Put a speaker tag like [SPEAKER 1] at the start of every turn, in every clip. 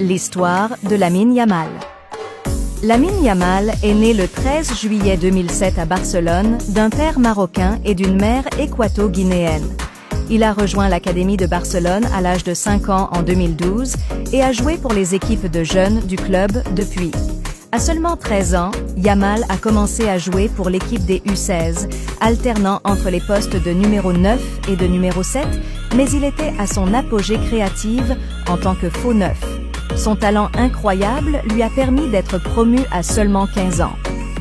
[SPEAKER 1] L'histoire de Lamine Yamal. Lamine Yamal est né le 13 juillet 2007 à Barcelone d'un père marocain et d'une mère équato-guinéenne. Il a rejoint l'Académie de Barcelone à l'âge de 5 ans en 2012 et a joué pour les équipes de jeunes du club depuis. À seulement 13 ans, Yamal a commencé à jouer pour l'équipe des U16, alternant entre les postes de numéro 9 et de numéro 7, mais il était à son apogée créative en tant que faux neuf. Son talent incroyable lui a permis d'être promu à seulement 15 ans.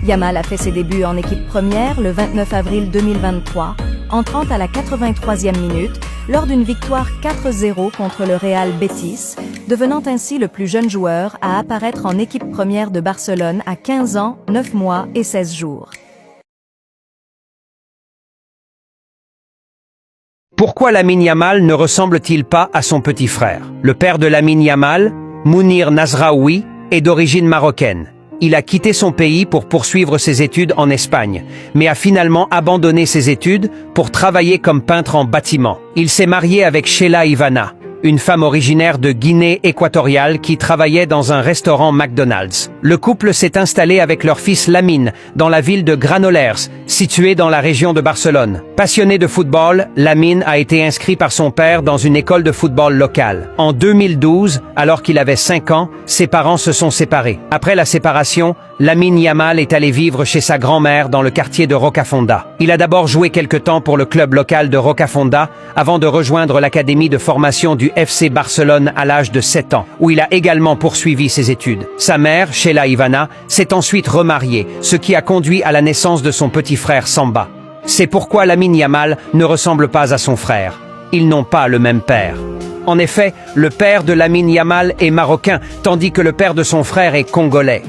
[SPEAKER 1] Yamal a fait ses débuts en équipe première le 29 avril 2023, entrant à la 83e minute lors d'une victoire 4-0 contre le Real Betis, devenant ainsi le plus jeune joueur à apparaître en équipe première de Barcelone à 15 ans, 9 mois et 16 jours.
[SPEAKER 2] Pourquoi Lamine Yamal ne ressemble-t-il pas à son petit frère? Le père de Lamine Yamal, Mounir Nasraoui, est d'origine marocaine. Il a quitté son pays pour poursuivre ses études en Espagne, mais a finalement abandonné ses études pour travailler comme peintre en bâtiment. Il s'est marié avec Sheila Ivana, une femme originaire de Guinée équatoriale qui travaillait dans un restaurant McDonald's. Le couple s'est installé avec leur fils Lamine dans la ville de Granollers, située dans la région de Barcelone. Passionné de football, Lamine a été inscrit par son père dans une école de football locale. En 2012, alors qu'il avait 5 ans, ses parents se sont séparés. Après la séparation, Lamine Yamal est allé vivre chez sa grand-mère dans le quartier de Rocafonda. Il a d'abord joué quelque temps pour le club local de Rocafonda avant de rejoindre l'académie de formation du FC Barcelone à l'âge de 7 ans, où il a également poursuivi ses études. Sa mère, Sheila Ivana, s'est ensuite remariée, ce qui a conduit à la naissance de son petit frère Samba. C'est pourquoi Lamine Yamal ne ressemble pas à son frère. Ils n'ont pas le même père. En effet, le père de Lamine Yamal est marocain, tandis que le père de son frère est congolais.